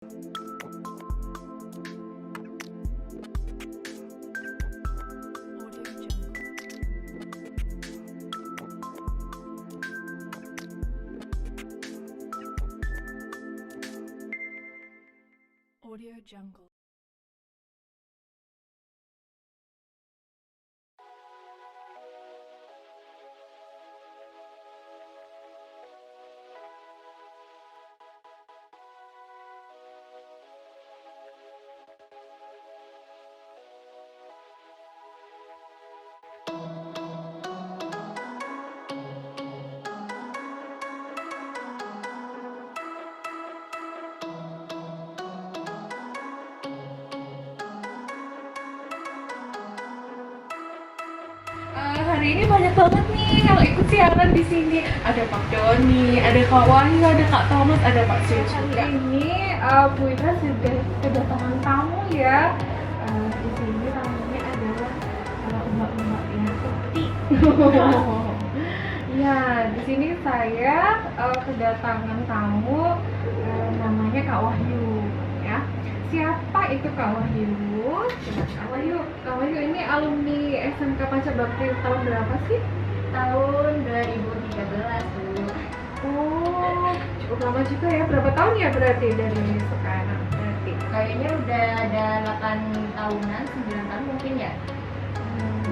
Audio Jungle. Hari ini banyak banget nih yang ikut siaran di sini. Ada Pak Doni, ada Kak Wahyu, ada Kak Thomas, ada Pak Sul juga. Hari ini Bu Ida sudah kedatangan tamu ya. Di sini tamunya adalah emak-emak yang seperti. Ya, di sini saya kedatangan tamu namanya Kak Wahyu ya. Siapa itu Kak Wahyu? Kak Wahyu ini alumni SMK Pancabakti tahun berapa sih? Tahun 2013 dulu. Oh, cukup lama juga ya. Berapa tahun ya berarti dari sekarang berarti? Kayaknya udah ada 8 tahunan, 9 tahun mungkin ya.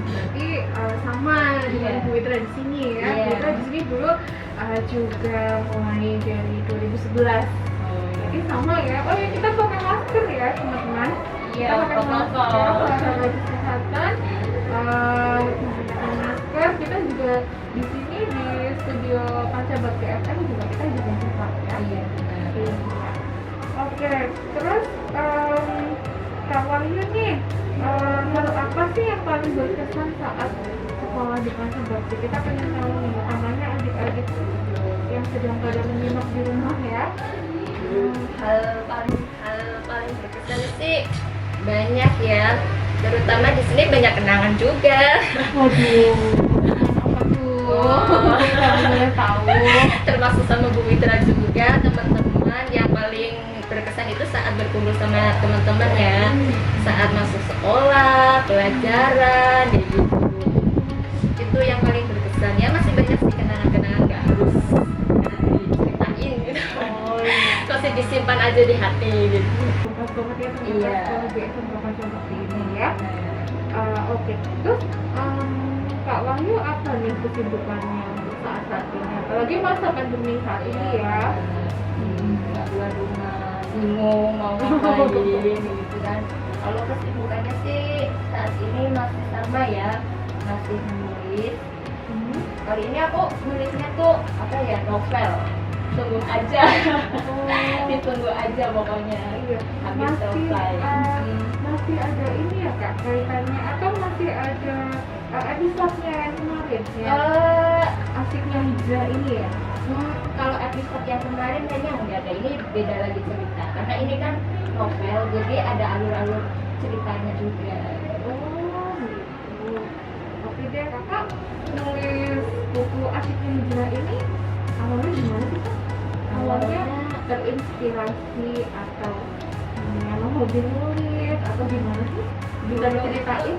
Berarti sama dengan Iya. Bu Itra di sini ya. Iya. Bu Itra di sini dulu juga mulai dari 2011. Jadi sama ya. Oh ya, kita pakai masker ya teman-teman. Iya, Kita pakai masker, protokol. protokol kesehatan, menggunakan masker. Kita juga di sini di studio Pancabakti FM juga kita juga buka ya. Iya. Iya. Oke, terus Kak Wahyu nih, hal apa sih yang paling berkesan saat sekolah di Pancabakti? Kita pengen tahu nih, utamanya adik-adik yang sedang pada menyimak di rumah ya. Hal paling berkesan sih banyak ya. Terutama di sini banyak kenangan juga. Waduh, apa tuh? Kalau boleh tahu. Termasuk sama Bu Witra juga, teman-teman yang paling berkesan itu saat berkumpul sama teman-teman ya. Saat masuk sekolah, pelajaran, ya gitu. Itu yang paling berkesan ya. Masih banyak sih kenangan-kenangan gak harus diceritain gitu. Oh iya. Masih disimpan aja di hati gitu. Pas banget ya teman-teman Iya. sekolah di SMK Pancabakti ini ya. Oke, terus Kak Wahyu apa nih kesibukannya untuk saat ini? Apalagi masa pandemi saat ini ya. Nggak keluar rumah, bingung mau ngapain gitu kan. Kalau kesibukannya sih saat ini masih sama ya, masih menulis. Kali ini aku nulisnya tuh apa ya, novel. Tunggu aja. Ditunggu aja pokoknya. Iya. Habis Masih selesai. masih ada ini ya Kak kaitannya atau masih ada episode-nya yang kemarin ya? Asiknya hijrah ini ya. Kalau episode yang kemarin kayaknya nggak ada, ini beda lagi cerita. Karena ini kan novel, jadi ada alur-alur ceritanya juga. Oh gitu. Oke deh Kakak, nulis buku Asiknya Hijrah ini awalnya gimana sih Kak? Awalnya terinspirasi atau memang hobi nulis atau gimana sih? Bisa diceritain?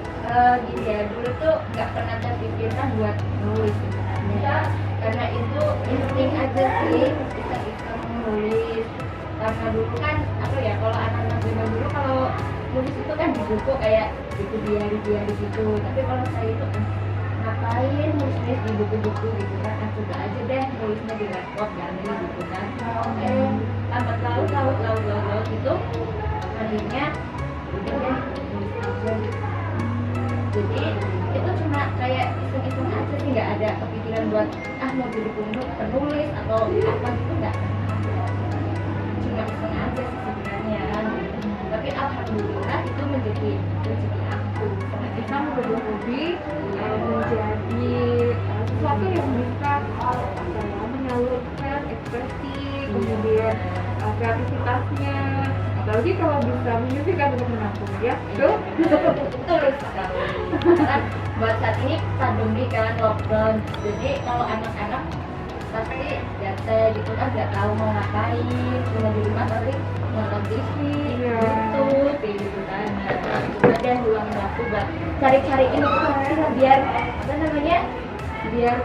Gini ya, dulu tuh nggak pernah terpikirkan buat nulis sebenarnya. Karena itu insting aja sih, iseng-iseng nulis. Karena dulu kan, apa ya, kalau anak-anak zaman dulu kalau nulis itu kan di buku kayak gitu diari-diari gitu. Tapi kalau saya itu ngapain nulis di buku-buku gitu kan, coba aja deh nulisnya di laptop gini gitu kan. Lambat laut gitu, akhirnya udah deh nulis aja gitu. Jadi itu cuma kayak iseng-iseng aja sih, nggak ada kepikiran buat mau jadi penulis atau apa gitu, nggak ada. Cuma iseng aja sih sebenarnya. Tapi alhamdulillah itu menjadi rezeki aku. Kita menjadi hobi, menjadi sesuatu yang bisa menyalurkan ekspresi, kemudian kreativitasnya, apalagi kalau bisa menyusikan untuk menabung ya. Betul sekali. Karena buat saat ini pandemi kan, lockdown, jadi kalau anak-anak tapi bete gitu kan, nggak tahu mau ngapain, cuma di rumah tapi nonton TV, Iya. YouTube, kayak gitu kan. Nah, itu ada ruang waktu buat cari-cari informasi lah biar apa namanya, biar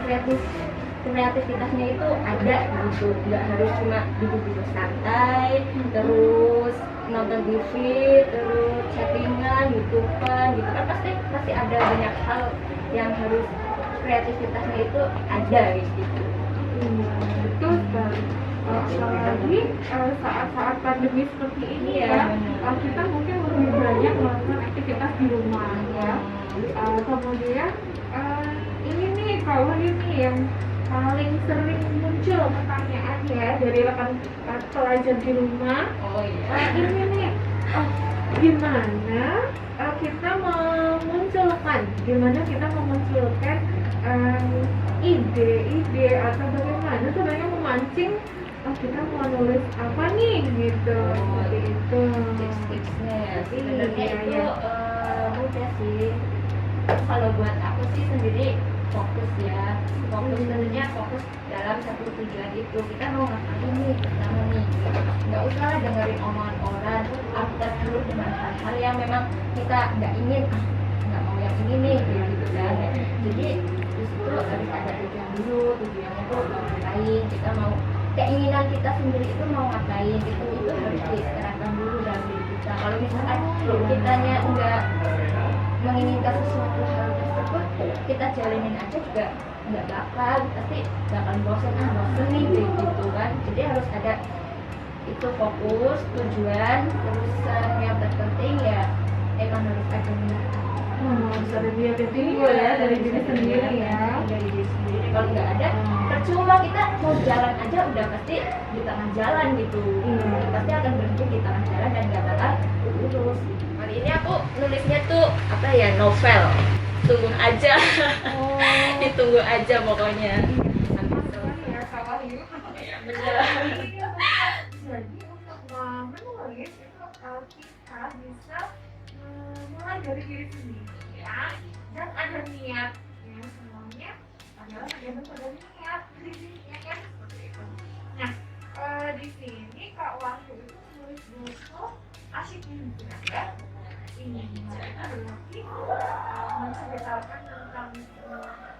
kreativitasnya itu ada gitu, nggak harus cuma duduk-duduk santai, terus nonton TV, terus chattingan, YouTubean gitu kan, pasti ada banyak hal yang harus kreativitasnya itu ada gitu. Betul sekali. Apalagi saat-saat pandemi seperti ini Iya, ya, benar. kita mungkin lebih banyak melakukan aktivitas di rumah ya. Kemudian ini nih kalau ini yang paling sering muncul pertanyaan ya dari rekan pelajar di rumah. Oh iya. Ini nih, gimana kita memunculkan ide-ide atau bagaimana sebenarnya memancing kita mau nulis apa nih gitu, seperti itu. Tips-tipsnya ya sebenarnya Iya, itu iya. mudah sih. Kalau buat aku sih sendiri fokus ya, fokus dalam satu tujuan itu. Kita mau ngapain nih pertama nih, nggak usah lah dengerin omongan orang, after dulu dengan hal-hal yang memang kita nggak ingin, nggak mau yang ini nih gitu kan. Jadi justru harus ada tujuan dulu, tujuannya tuh mau ngapain, kita mau, keinginan kita sendiri itu mau ngapain, itu harus diserahkan dulu dalam diri kita. Kalau misalkan kitanya enggak menginginkan sesuatu hal tersebut, kita jalanin aja juga nggak bakal, pasti bakal bosen nih gitu kan. Jadi harus ada itu fokus, tujuan, terus yang terpenting ya emang harus ada niat. Harus ada niat itu ya dari diri sendiri ya. Dari diri sendiri. Kalau nggak ada, percuma kita mau jalan aja udah pasti di tengah jalan gitu. Iya. Pasti akan berhenti di tengah jalan dan nggak bakal lurus. Hari ini aku nulisnya tuh apa ya, novel. Tunggu aja, ditunggu aja pokoknya. Ya, salah ya. Bener. Jadi untuk menulis itu kita bisa mulai dari diri sendiri ya, dan ada niat ya, semuanya adalah tergantung pada niat ya kan, seperti itu. Nah di sini Kak Wahyu itu nulis buku asyiknya juga ini berarti menceritakan tentang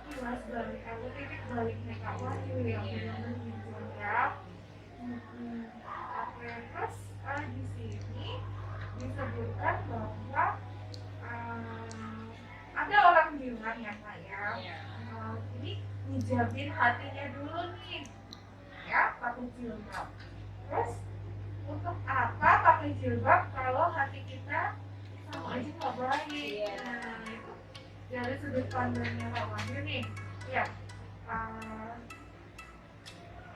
kilas balik atau titik baliknya Kak Wahyu yang benar-benar ya. Terus di sini disebutkan bahwa ada orang bilang ya Kak ya, ini hijabin hatinya dulu nih ya, pakai jilbab. Terus untuk apa pakai jilbab kalau hati kita sama aja nggak baik? Nah itu dari sudut pandangnya Kak Wahyu nih ya,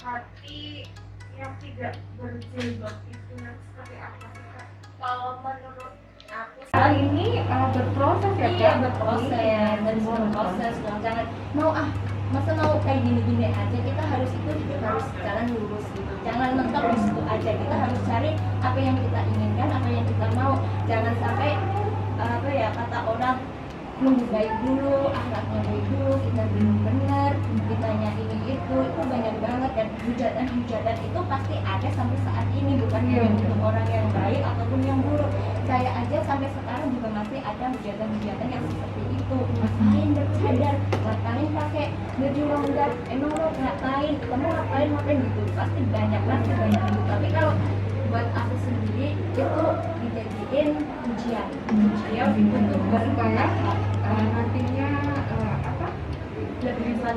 hati yang tidak berjilbab itu yang seperti apa sih Kak? Kalau menurut aku Ini berproses ya iya Kak? berproses dong. Jangan mau masa mau kayak gini-gini aja, kita harus jalan lurus gitu. Jangan mentok di situ aja, kita harus cari apa yang kita inginkan, apa yang kita mau. Jangan sampai apa ya, kata orang nunggu baik dulu, akhlaknya baik dulu, kita belum benar, ditanya ini itu banyak banget. Dan hujatan itu pasti ada sampai saat ini, bukan hanya untuk orang yang baik ataupun yang buruk. Saya aja sampai sekarang juga masih ada hujatan yang seperti itu. Ngapain bercadar, ngapain pakai baju longgar, emang lo ngapain, kamu ngapain gitu, pasti banyak gitu. Tapi kalau buat aku sendiri itu dijadiin ujian untuk Supaya nantinya lebih kuat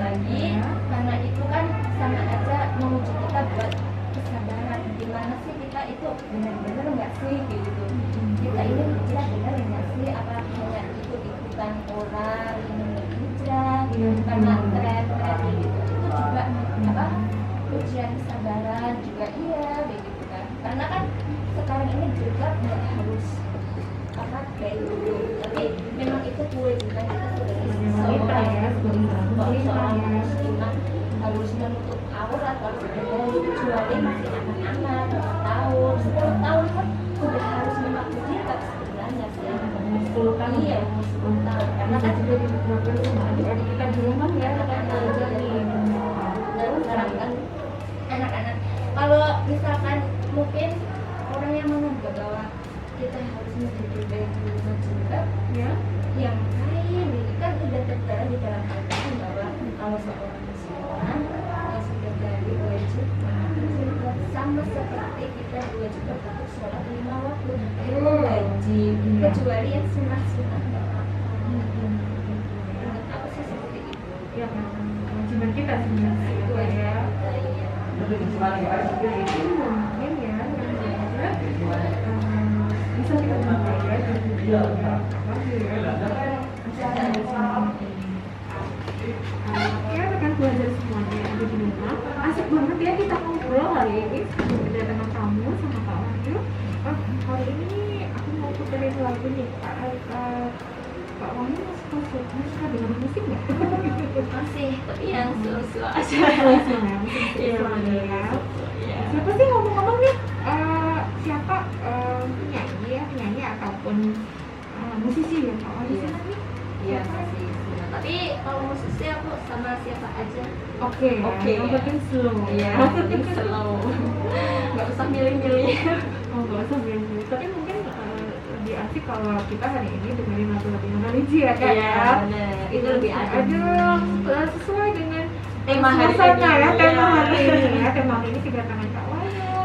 lagi, karena itu kan sama aja menguji kita buat kesabaran. Gimana sih kita itu benar-benar nggak sih gitu, kita ini hijrah benar nggak sih, apa hanya ikut-ikutan orang ini hijrah karena tren gitu. Itu juga apa, ujian kesabaran juga iya begitu kan. Karena kan sekarang ini juga nggak harus apa kayak gitu, tapi memang itu kewajiban kita sebagai seorang muslimah harus menutup aurat kalau kecuali masih anak-anak 10 tahun kan udah harus memakai jilbab sebenarnya sih. 10 tahun iya 10 tahun, karena kan juga diterapkan sama adik-adik kita di rumah ya, dan sekarang kan anak-anak kalau misalkan kita harus menjadi baik di rumah juga. Ya. Yang lain ini kan udah tertera di dalam Al-Quran bahwa kalau seorang muslimah yang sudah balik wajib memakai zikir, sama seperti kita wajib untuk sholat 5 waktu itu wajib, kecuali yang sunah-sunah nggak apa-apa. Menurut aku sih seperti itu. Ya kan, kewajiban kita sebenarnya itu ya. Jadi mungkin ya yang bisa kita pakai ya ya rekan belajar semuanya yang ada di rumah, asik banget ya kita ngobrol hari ini kedatangan tamu sama Kak Wahyu. Hari ini aku mau puterin lagu nih Kak Wahyu suka dengar musik nggak? Masih, tapi yang slow-slow aja. Siapa sih ngomong-ngomong nih? Siapa penyanyi ataupun musisi ya Kak Wahyu Iya. nih? Iya, masih. Tapi kalau musisi aku sama siapa aja. Oke. Yang penting slow. Iya, slow. Nggak usah milih-milih. Oh, nggak usah milih-milih. Tapi mungkin lebih asik kalau kita hari ini dengerin lagu-lagu religi ya Kak. Iya, benar. Itu lebih adem. Adem, sesuai dengan Tema hari suasana ini. ya, tema Iya. hari ini ya. Tema hari ini kedatangan Kak Wahyu.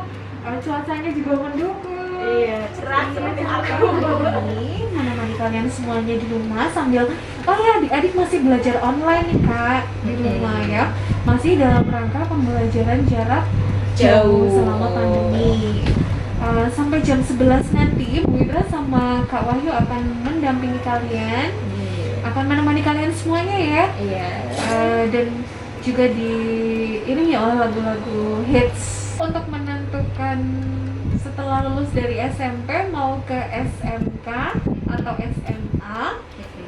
Cuacanya juga mendukung. Iya, cerah seperti aku. Ini menemani kalian semuanya di rumah sambil ya adik-adik masih belajar online nih Kak di rumah ya. Masih dalam rangka pembelajaran jarak jauh selama pandemi. Sampai jam 11 nanti Bu Ibra sama Kak Wahyu akan mendampingi kalian, akan menemani kalian semuanya ya. Iya. Dan juga diiringi oleh lagu-lagu hits untuk menentukan setelah lulus dari SMP mau ke SMK atau SMA.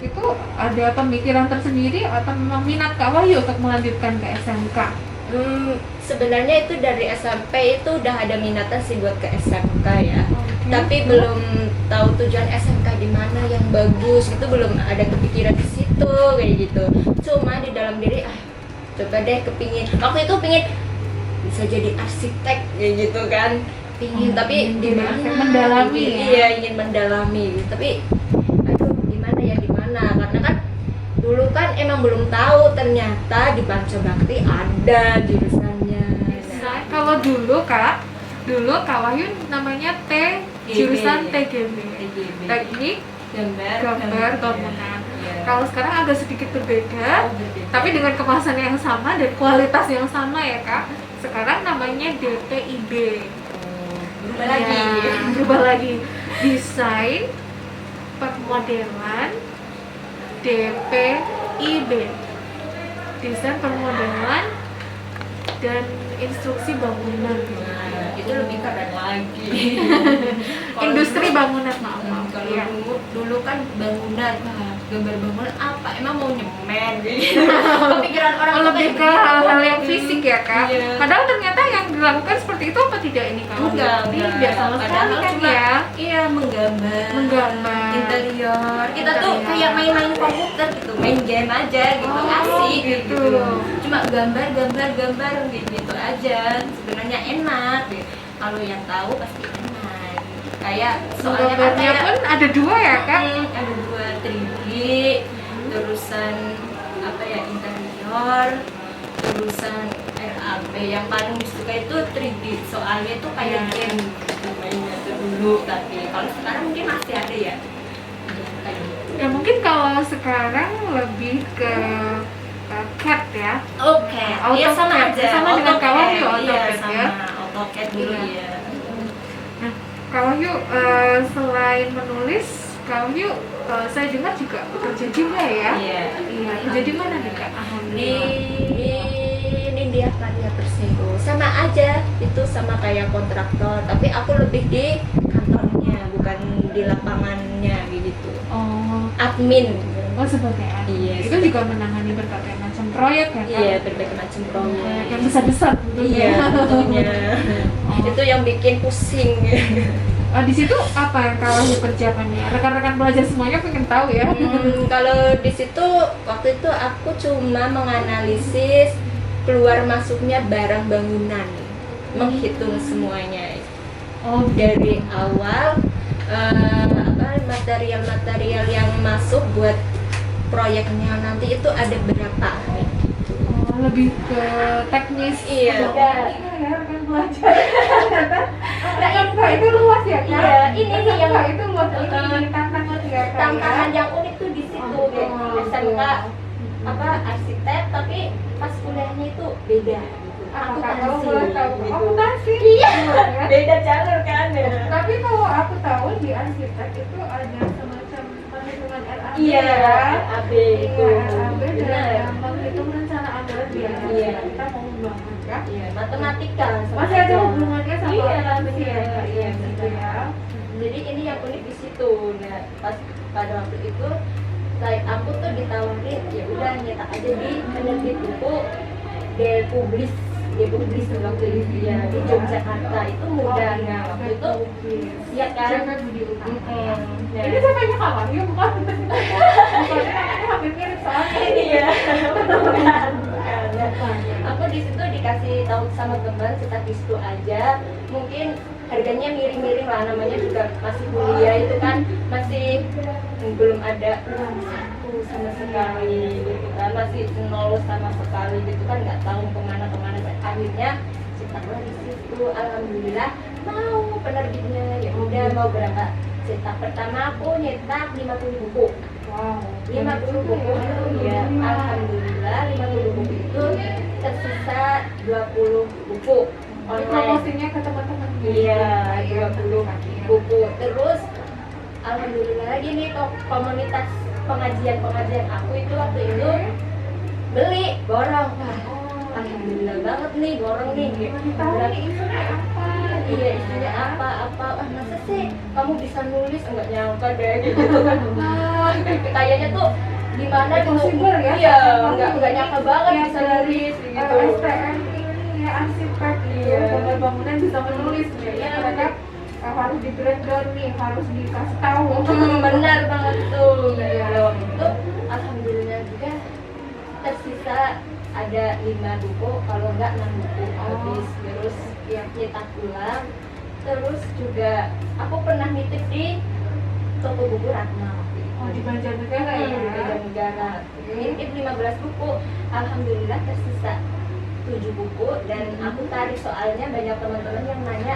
Itu ada pemikiran tersendiri atau memang minat Kak Wahyu untuk melanjutkan ke SMK? Sebenarnya itu dari SMP itu udah ada minatnya sih buat ke SMK ya. Okay. Tapi belum tahu tujuan SMK di mana yang bagus, itu belum ada kepikiran di situ kayak gitu. Cuma di dalam diri coba deh kepingin. Waktu itu pingin bisa jadi arsitek kayak gitu kan. Pingin tapi di mana? Mendalami ya? Iya, ingin mendalami. Tapi aduh gimana ya di mana? Karena kan dulu kan emang belum tahu, ternyata di Pancabakti ada jurusannya. Nah, Kalau dulu Kak Wahyu namanya jurusan TGB, teknik gambar bangunan. Kalau sekarang agak sedikit berbeda, tapi dengan kemasan yang sama dan kualitas yang sama ya Kak. Sekarang namanya DPIB. Berubah lagi. Desain permodelan DPIB. Desain permodelan dan instruksi bangunan. Itu lebih keren lagi. Industri bangunan maaf. Kalau Iya. dulu kan bangunan, gambar bangunan apa? Emang mau nyemen gitu. Kepikiran orang tuh Lebih kayak ke begitu. hal-hal yang fisik ya Kak. Iya. Padahal ternyata yang dilakukan seperti itu apa tidak ini Kak? Tidak sama sekali Padahal kan cuma ya. iya menggambar Interior. kita tuh kayak main-main komputer gitu, main game aja gitu, asik gitu. Cuma gambar gitu aja, sebenarnya enak gitu. Kalau yang tahu pasti enak kayak soalnya kan Gambarnya kayak pun ada dua ya Kak. ada 2 3D, terusan apa ya, interior, terusan RAB. Yang paling disuka itu 3D, soalnya itu kayak game gitu mainnya tuh dulu, tapi kalau sekarang mungkin masih ada ya. Kayak gitu. Ya mungkin kalau sekarang lebih ke CAD ya. Oke, iya sama AutoCAD. aja. Sama dengan Kak Wahyu, iya, AutoCAD sama ya. AutoCAD dulu Iya. ya. Nah, Kak Wahyu selain menulis, Kak Wahyu saya dengar juga bekerja juga ya. Iya. Kerja di mana nih Kak? Di Nindya Karya Persero. Sama aja, itu sama kayak kontraktor, tapi aku lebih di kantornya, bukan di lapangannya gitu. Oh, Admin. sebagai admin. Iya, Itu juga menangani berbagai macam proyek ya Kak? Iya, berbagai macam proyek. Yang besar-besar tentunya. Iya, tentunya. Oh. Itu yang bikin pusing. Di situ apa yang Kak Wahyu kerjakan ya? Rekan-rekan belajar semuanya pengen tahu ya. Kalau di situ waktu itu aku cuma menganalisis keluar masuknya barang bangunan, menghitung semuanya. Oh, Dari awal material-material yang masuk buat proyeknya nanti itu ada berapa nih? Lebih ke teknis. Iya. Ya kan belajar. Nah, itu luas ya kan? Iya, ini nih yang itu luas ini tantangan ya kan? tantangan yang unik tuh di situ deh. SMK arsitek tapi pas kuliahnya itu beda gitu. Kalau boleh tahu, akuntansi. Iya. Beda jalur kan ya. Tapi kalau aku tahu di arsitek itu ada semacam perhitungan RAB Iya, ya. AB Iya, itu. RAB Benar. dan menghitung rencana anggaran biaya. Iya. Kita mau membangun kan? Iya, matematika. Masih ada hubungannya sama Iya, akuntansi ya, benar. Kak? Iya, Gitu benar. ya. Jadi ini yang unik di situ. Nah, pas pada waktu itu aku tuh ditawarin ya udah nyetak aja di penerbit buku Publis waktu itu ya di Yogyakarta itu mudah. Nah, waktu itu ya kan. Jangan Budi Utama. Nah, Ini siapanya Kak Wahyu bukan? Bukan, namanya hampir mirip soalnya. Iya. Aku di situ dikasih tahu sama teman statistik aja, mungkin harganya miring-miring lah, namanya juga masih kuliah itu kan, masih belum ada uang saku sama sekali gitu kan, masih nol sama sekali gitu kan, nggak tahu kemana. Akhirnya cetaklah di situ, alhamdulillah mau penerbitnya ya udah mau berangkat cetak. Pertama aku nyetak 50 buku. Wow. 50 buku itu ya alhamdulillah 50 buku itu tersisa 20 buku online. Promosinya ke teman-teman. Iya, 20 buku. Terus alhamdulillah lagi nih komunitas pengajian aku itu waktu itu beli borong. Wah, alhamdulillah banget nih borong nih. Isinya apa? Iya, isinya apa? Masa sih kamu bisa nulis? Enggak nyangka deh gitu. Kayaknya tuh gimana gitu. Possible ya? Iya, enggak nyangka banget Ya, bisa dari nulis gitu. STM ini ya arsitek Iya. bangunan bangunan bisa menulis ya. Iya. Mereka harus di breakdown nih, harus dikasih tahu. Benar banget tuh. Iya. Waktu itu alhamdulillah juga tersisa ada 5 buku, kalau enggak 6 buku habis. Terus ya nyetak ulang. Terus juga aku pernah nitip di toko buku Ratna waktu itu. Oh, di Banjarnegara ya. Di Banjarnegara. Nitip 15 buku. Alhamdulillah tersisa 7 buku dan aku tarik soalnya banyak teman-teman yang nanya,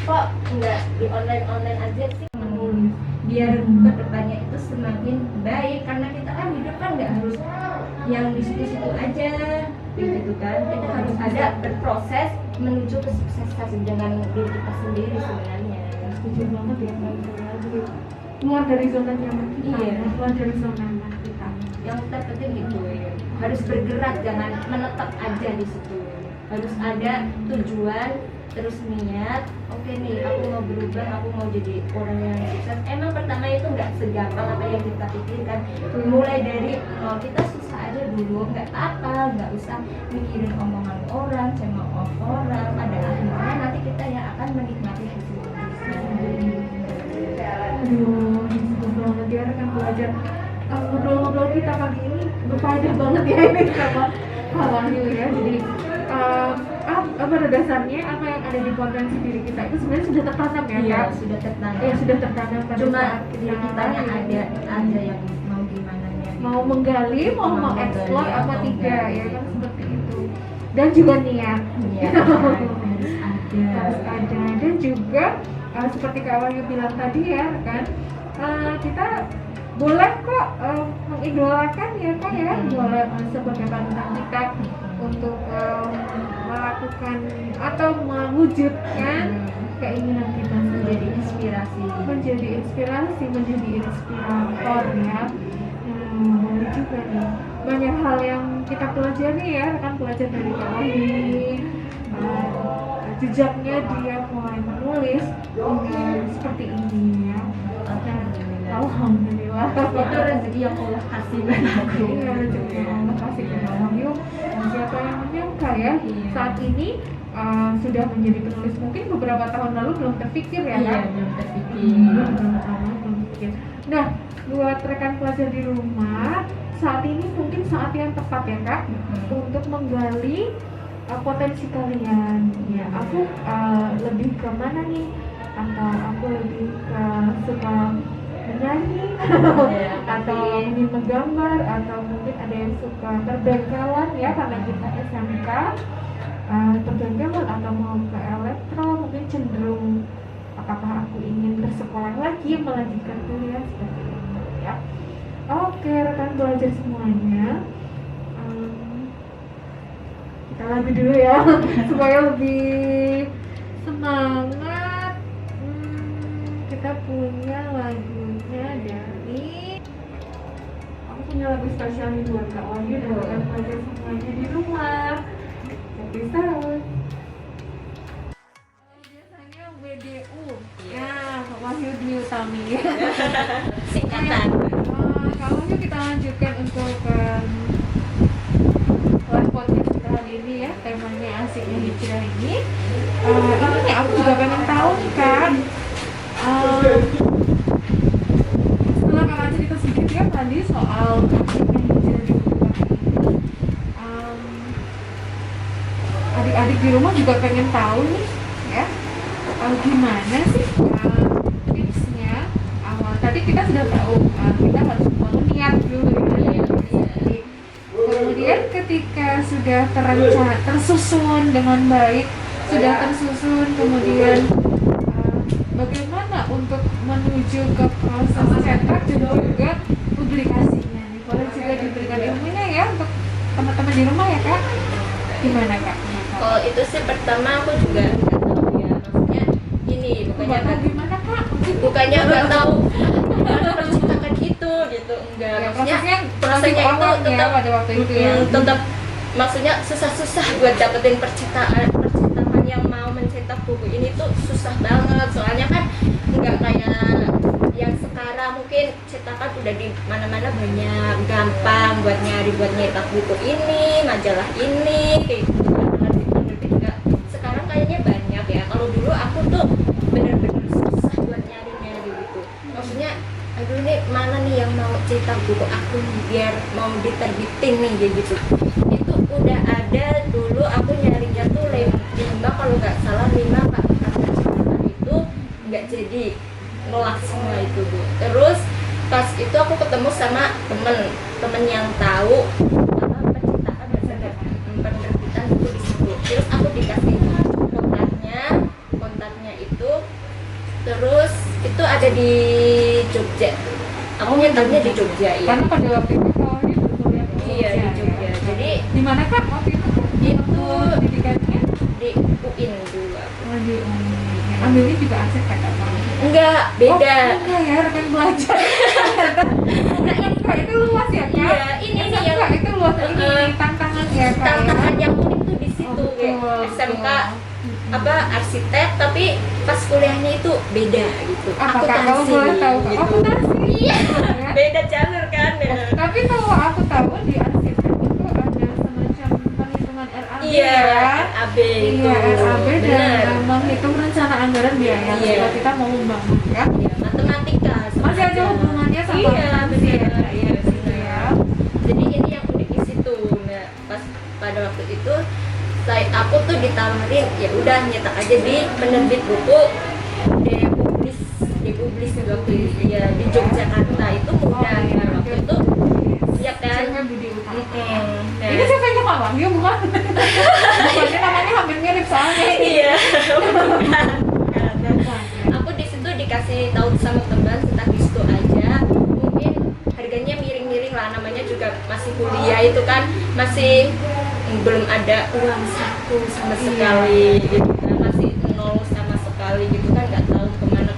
kok enggak di online aja sih menulis biar kedepannya itu semakin baik, karena kita kan hidup kan nggak harus yang di situ-situ aja gitu kan, kita harus ada berproses menuju kesuksesan dengan diri kita sendiri sebenarnya. Setuju banget ya Mbak. Jadi keluar dari zona nyaman kita. Iya. Keluar dari zona nyaman kita. Yang terpenting itu ya, harus bergerak, jangan menetap aja di situ, harus ada tujuan, terus niat. Oke nih, aku mau berubah, aku mau jadi orang yang sukses. Emang pertama itu nggak segampang apa yang kita pikirkan. Mulai dari kita susah aja dulu, nggak apa, nggak usah mikirin omongan orang, cemooh orang. Pada akhirnya nanti kita yang akan menikmati hasilnya. Aduh, seru banget ya rekan belajar. Ngobrol-ngobrol kita pagi ini berfaedah banget ya ini sama Kak Wahyu ya. Jadi pada dasarnya apa yang ada di potensi diri kita itu sebenarnya sudah tertanam ya, Iya, Kak? sudah tertanam. Ya sudah tertanam pada Cuma saat diri kitanya ada yang mau gimana nya. mau menggali, mau mengeksplor menggali, apa atau tidak enggak, ya kan gitu. seperti itu. Dan juga niat. Iya, harus Ada dan juga seperti Kak Wahyu bilang tadi ya kan, kita boleh kok mengidolakan ya Kak ya, boleh sebagai panutan kita untuk melakukan atau mewujudkan keinginan kita menjadi sendiri, inspirasi. menjadi inspirator ya. Boleh juga nih, banyak hal yang kita pelajari ya, kan belajar dari Kak Wahyu. Jejaknya dia mulai menulis seperti ini ya. Alhamdulillah. Itu rezeki yang Allah kasih banget. Iya, rezeki yang Allah kasih ke Kak Wahyu. Dan siapa yang menyangka ya, Iya. saat ini sudah menjadi penulis. Mungkin beberapa tahun lalu belum terpikir ya Iya, Kak? belum terpikir. Belum terpikir. Nah, buat rekan pelajar di rumah, saat ini mungkin saat yang tepat ya Kak, untuk menggali potensi kalian. Ya, aku lebih ke mana nih? Atau aku lebih ke suka menyanyi atau ingin menggambar, atau mungkin ada yang suka terbengkelan ya karena kita SMK, terbengkelan atau mau ke elektro, mungkin cenderung apakah aku ingin bersekolah lagi melanjutkan kuliah seperti itu ya. Oke rekan belajar semuanya, kita lagi dulu ya supaya lebih semangat. Kita punya lagunya dari, aku punya lagu spesial nih buat Kak Wahyu dan rekan belajar semuanya di rumah. Tapi biasanya WDU ya, Kak Wahyu Dwi Utami Singkatan. Kalau kita lanjutkan untuk live podcast kita hari ini ya, temanya asiknya hijrah ini. Ini aku juga pengen tahu nih Kak, setelah Kakak cerita sedikit ya tadi soal asiknya hijrah di rumah ini, adik-adik di rumah juga pengen tahu nih ya, gimana sih tipsnya awal. Tadi kita sudah tahu kita harus membangun niat dulu ya. Kemudian ketika sudah terencana, tersusun dengan baik, sudah tersusun, kemudian bagaimana untuk menuju ke proses cetak dan juga publikasinya nih. Boleh juga diberikan ilmunya ya untuk teman-teman di rumah ya Kak. Gimana Kak? Kalau itu sih pertama aku juga nggak tahu ya, maksudnya gini, Gimana Kak? bukannya nggak tahu gimana menciptakan itu gitu, enggak, Ya, maksudnya prosesnya prosesnya itu awal ya tetap pada waktu itu ya. tetap maksudnya susah-susah buat dapetin percetakan yang mau mencetak buku ini tuh susah banget, soalnya kan nggak kayak yang sekarang mungkin cetakan udah di mana-mana banyak, gampang buat nyari, buat nyetak buku ini, majalah ini kayak gitu kan, penerbit juga sekarang kayaknya banyak ya. Kalau dulu aku tuh bener-bener susah buat nyari-nyari gitu, maksudnya aduh nih mana nih yang mau cetak buku aku nih, biar mau diterbitin nih kayak gitu. Itu udah ada dulu, aku nyarinya tuh 5 kalau nggak salah 5 Pak, karena cetakan itu nggak jadi, nolak semua itu Bu. Terus pas itu aku ketemu sama temen yang tahu apa percetakan dan penerbitan buku di situ. Terus aku dikasih kontaknya itu, terus itu ada di Jogja. Aku nyetaknya di Jogja ya. Karena pada waktu itu kalau dia berkuliah di Iya di Jogja. ya. Jadi Di mana Kak waktu itu? itu Pendidikannya di UIN dulu aku. di ambilnya juga asik Kak Bang. Enggak, beda. Oh, enggak ya, rekan belajar. Nah, Kak itu luas ya Kak? Iya, ini nih yang Kak itu luas, ini tantangan ya Kak. tantangan yang unik tuh di situ Oh, kayak betul, SMK betul. apa arsitek, tapi pas kuliahnya itu beda gitu. Apa Kak kalau boleh tahu Kak? gitu. Akuntansi. Iya. Ya. Beda jalur kan. Tapi kalau aku tahu di arsitek itu ada semacam perhitungan RAB Iya, ya. RAB itu. Iya, RAB dan Benar. menghitung rencana anggaran biaya Iya. kalau kita mau membangun ya. Iya, matematika. Masih ada hubungannya sama Iya, akuntansi ya, benar. Kak, Iya, di situ benar. ya. Jadi ini yang unik di situ. Nah, pas pada waktu itu aku tuh ditawarin ya udah nyetak aja di penerbit buku Publis waktu itu ya di Yogyakarta. Itu mudah kan waktu itu ya kan. Cewek Budi Utama. Nah, Ini siapanya Kak Wahyu bukan? Bukannya namanya hampir mirip soalnya. iya. Aku di situ dikasih tahu sama teman statistik aja, mungkin harganya miring-miring lah, namanya juga masih kuliah itu kan, masih belum ada uang saku sama sekali gitu kan, masih nol sama sekali gitu kan, nggak tahu kemana.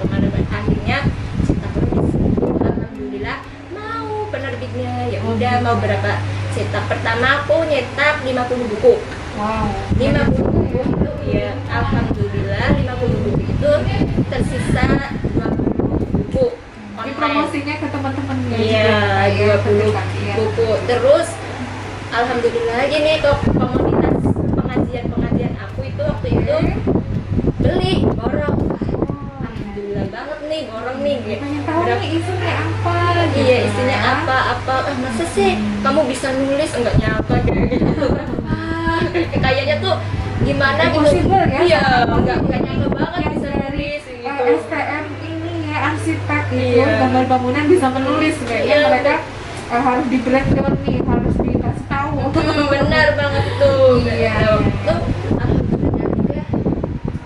Akhirnya cetak di situ, alhamdulillah mau penerbitnya ya udah mau berapa cetak. Pertama aku nyetak 50 buku. Wow. 50 buku itu ya alhamdulillah 50 buku itu tersisa 20 buku Ini online. promosinya ke teman-temannya Iya, juga. 20 Iya. buku. Terus alhamdulillah gini kok komunitas pengajian aku itu waktu itu beli borong. Alhamdulillah banget nih borong nih gitu. Pengen tahu nih isinya apa gitu. Iya, isinya apa masa sih kamu bisa nulis, enggak nyangka deh gitu. Kayaknya tuh gimana gitu. Impossible ya, Iya, sama enggak nyangka banget yang bisa dari nulis gitu. STM ini ya, arsitek itu Iya. gambar bangunan bisa menulis kayaknya Iya. mereka harus di breakdown nih, harus dikasih tahu. Benar banget tuh. Iya. Tuh alhamdulillah juga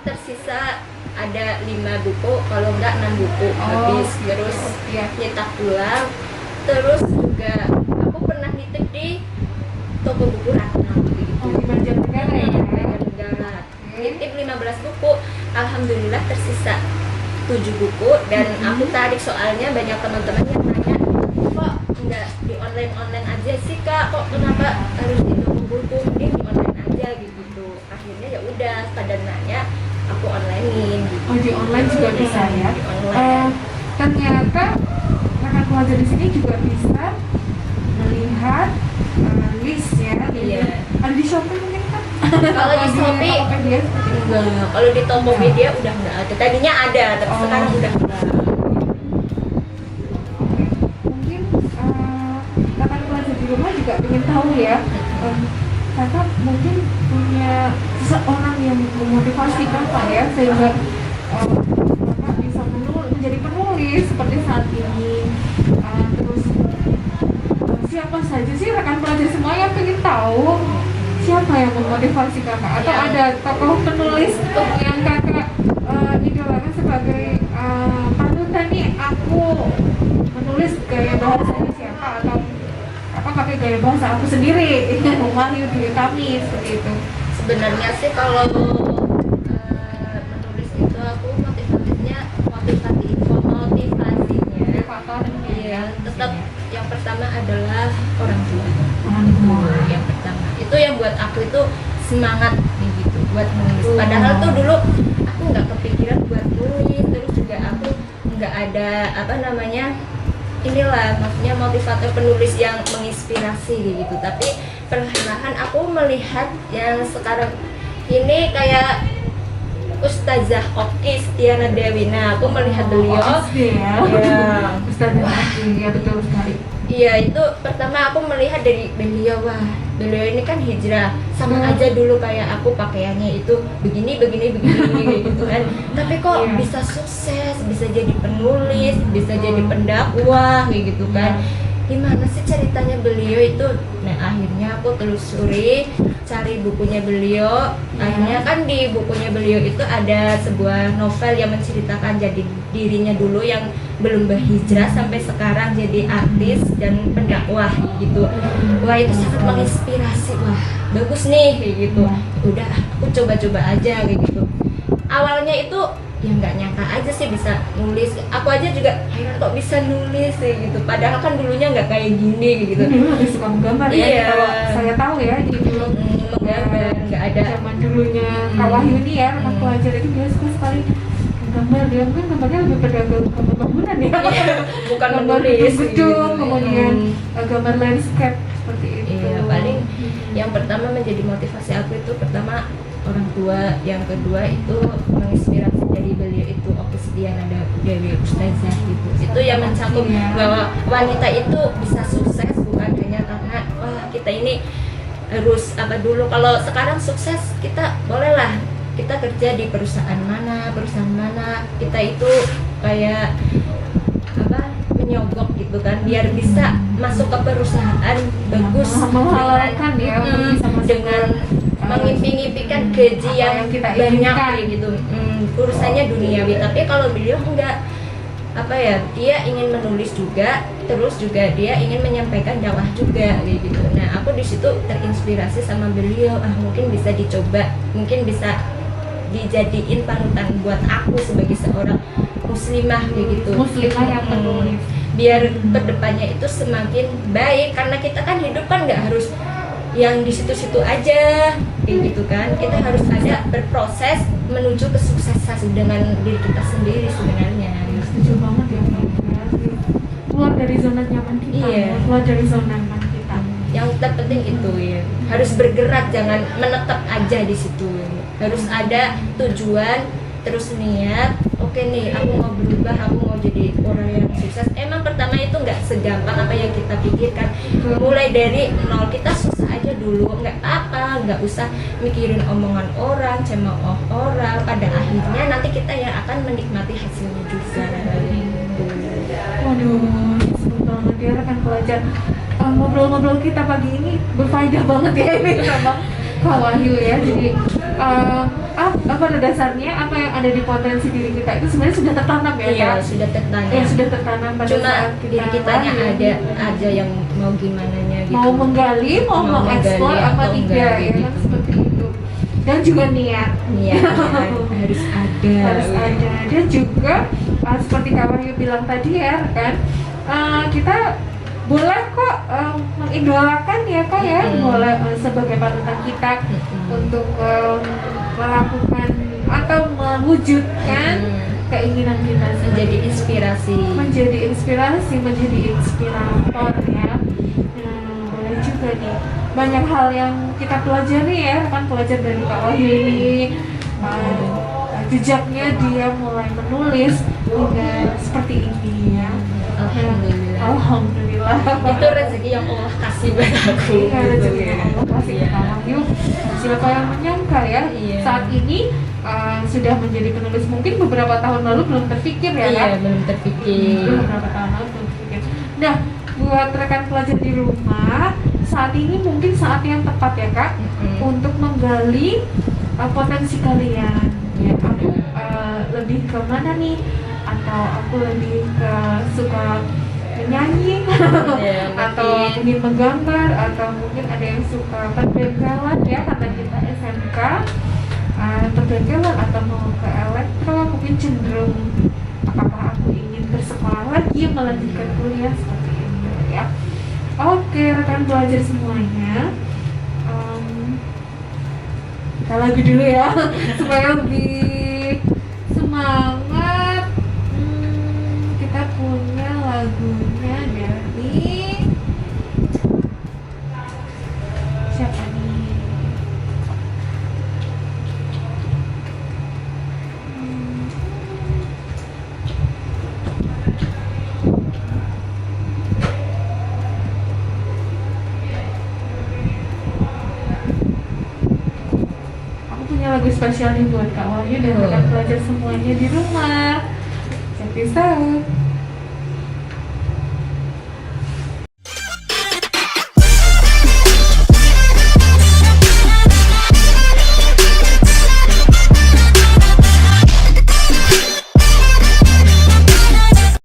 tersisa ada 5 buku, kalau enggak 6 buku habis. Terus Iya. nyetak ulang. Terus juga aku pernah nitip di toko buku Ratna gitu. Oh, di Banjarnegara ya. Negara. Nitip 15 buku. Alhamdulillah tersisa 7 buku dan aku tarik soalnya banyak teman-teman yang nanya, kok enggak di online aja sih kak, kok kenapa harus di toko buku, mending di online aja gitu. Akhirnya ya udah pada nanya, aku onlinein gitu. Oh, di online juga bisa ya. Di online. Ternyata rekan pelajar di sini juga bisa melihat list ya. Iya. Ada di Shopee mungkin kan? Kalau di Shopee Tokopedia seperti itu. enggak, kalau di Tokopedia udah enggak ada. Tadinya ada, tapi Oh. sekarang udah enggak. Mungkin rekan pelajar di rumah juga ingin tahu ya, kakak mungkin punya seseorang yang memotivasi kakak ya sehingga kakak bisa menjadi penulis seperti saat ini. Terus siapa saja sih rekan pelajar semua yang ingin tahu siapa yang memotivasi kakak atau Ya. ada tokoh penulis yang kakak idolakan sebagai panutan nih, aku menulis gaya bahasanya siapa atau apa pakai gaya bahasa aku sendiri Wahyu Dwi Utami seperti itu. Sebenarnya sih kalau menulis itu aku motivasinya Motivator iya tetap yang pertama adalah orang tua. Yang pertama itu yang buat aku itu semangat nih gitu buat menulis. Padahal tuh dulu aku nggak kepikiran buat nulis, terus juga aku nggak ada apa namanya inilah maksudnya motivator penulis yang menginspirasi gitu. Tapi perlahan aku melihat yang sekarang ini kayak Ustazah Oki Setiana Dewi. Nah, aku melihat beliau. ya. Ya. Ustazah Oki, ya betul sekali. Iya, itu pertama aku melihat dari beliau. Wah, beliau ini kan hijrah. Sama aja dulu kayak aku pakaiannya itu begini kayak gitu kan. Tapi kok Iya. bisa sukses, bisa jadi penulis, bisa jadi pendakwah kayak gitu kan. Gimana sih ceritanya beliau itu? Nah, akhirnya aku telusuri, cari bukunya beliau. Akhirnya kan di bukunya beliau itu ada sebuah novel yang menceritakan jadi dirinya dulu yang belum berhijrah sampai sekarang jadi artis dan pendakwah gitu. Wah, itu sangat menginspirasi. Wah, bagus nih kayak gitu. Udah, aku coba-coba aja kayak gitu. Awalnya itu ya nggak nyangka aja sih bisa nulis. Aku aja juga heran kok bisa nulis kayak gitu. Padahal kan dulunya nggak kayak gini kayak gitu. Dulu lebih suka menggambar ya. Iya. Kalau saya tahu ya di dulu Menggambar nggak ada. zaman dulunya Kak Wahyu ini ya, rekan pelajar itu dia suka sekali menggambar. Dia mungkin gambarnya lebih pada gambar bangunan ya. Bukan Gambar menulis gedung, gitu. kemudian gambar landscape seperti itu. Iya, paling yang pertama menjadi motivasi aku itu pertama orang tua, yang kedua itu menginspirasi dari beliau itu Oki Setiana Dewi Ustazah gitu. Itu yang mencakup bahwa wanita itu bisa sukses bukan hanya karena wah kita ini harus apa dulu. Kalau sekarang sukses kita bolehlah kita kerja di perusahaan mana kita itu kayak apa menyogok gitu kan biar bisa masuk ke perusahaan bagus menghalalkan ya untuk bisa masuk dengan mengimpi-impikan gaji yang kita banyak inginkan. kayak gitu. Urusannya duniawi. Tapi kalau beliau enggak apa ya, dia ingin menulis juga, terus juga dia ingin menyampaikan dakwah juga kayak gitu. Nah, aku di situ terinspirasi sama beliau. Mungkin bisa dicoba, mungkin bisa dijadiin panutan buat aku sebagai seorang muslimah kayak gitu. Muslimah yang penulis. Biar kedepannya itu semakin baik karena kita kan hidup kan nggak harus yang di situ-situ aja kayak gitu kan. Kita harus ada berproses menuju kesuksesan dengan diri kita sendiri sebenarnya. Setuju banget ya Mbak. Keluar dari zona nyaman kita, Iya. keluar dari zona nyaman kita. Yang terpenting itu ya harus bergerak, jangan menetap aja di situ. Harus ada tujuan, terus niat. Oke nih, aku mau berubah, aku mau jadi orang yang sukses. Emang pertama itu nggak segampang apa yang kita pikirkan. Mulai dari nol, kita susah aja dulu, nggak apa, nggak usah mikirin omongan orang, cemooh orang. Pada akhirnya nanti kita yang akan menikmati hasilnya juga. Aduh, seru banget ya rekan pelajar. Ngobrol-ngobrol kita pagi ini berfaedah banget ya ini sama Kak Wahyu ya. Jadi pada dasarnya apa yang ada di potensi diri kita itu sebenarnya sudah tertanam ya Iya, Kak? sudah tertanam. Ya sudah tertanam pada Cuma saat diri kitanya lahir. ada aja yang mau gimananya gitu. Mau menggali, mau mengeksplor menggali apa atau tidak enggak, ya kan gitu. seperti itu. Dan juga niat. Iya, harus ada. Harus ada. Dan juga seperti Kak Wahyu bilang tadi ya kan, kita boleh kok mengidolakan ya Kak ya, boleh sebagai panutan kita untuk melakukan atau mewujudkan keinginan kita Menjadi inspirasi. menjadi inspirasi, menjadi inspirator ya. Boleh juga nih banyak hal yang kita pelajari ya kan, pelajar dari Kak Wahyu ini jejaknya dia mulai menulis hingga seperti ini ya. Alhamdulillah. Alhamdulillah. Itu rezeki yang Allah kasih buat aku. Iya, rezeki yang Allah kasih ke Kak Wahyu. Siapa yang menyangka ya, Iya. saat ini sudah menjadi penulis. Mungkin beberapa tahun lalu belum terpikir ya Iya, kan? belum terpikir. Beberapa tahun lalu belum terpikir. Nah, buat rekan pelajar di rumah, saat ini mungkin saat yang tepat ya Kak, untuk menggali potensi kalian. Ya, aku lebih ke mana nih? Atau aku lebih ke suka menyanyi Iya, atau ingin menggambar, atau mungkin ada yang suka perbengkelan ya karena kita SMK, perbengkelan atau mau ke elektro, mungkin cenderung apakah aku ingin bersekolah lagi melanjutkan kuliah seperti ini ya. Oke rekan belajar semuanya, kita lagu dulu ya supaya lebih semangat. Kita punya lagunya dari siapa nih? Aku punya lagu spesial nih buat Kak Wahyu dan rekan pelajar semuanya di rumah. Check this out.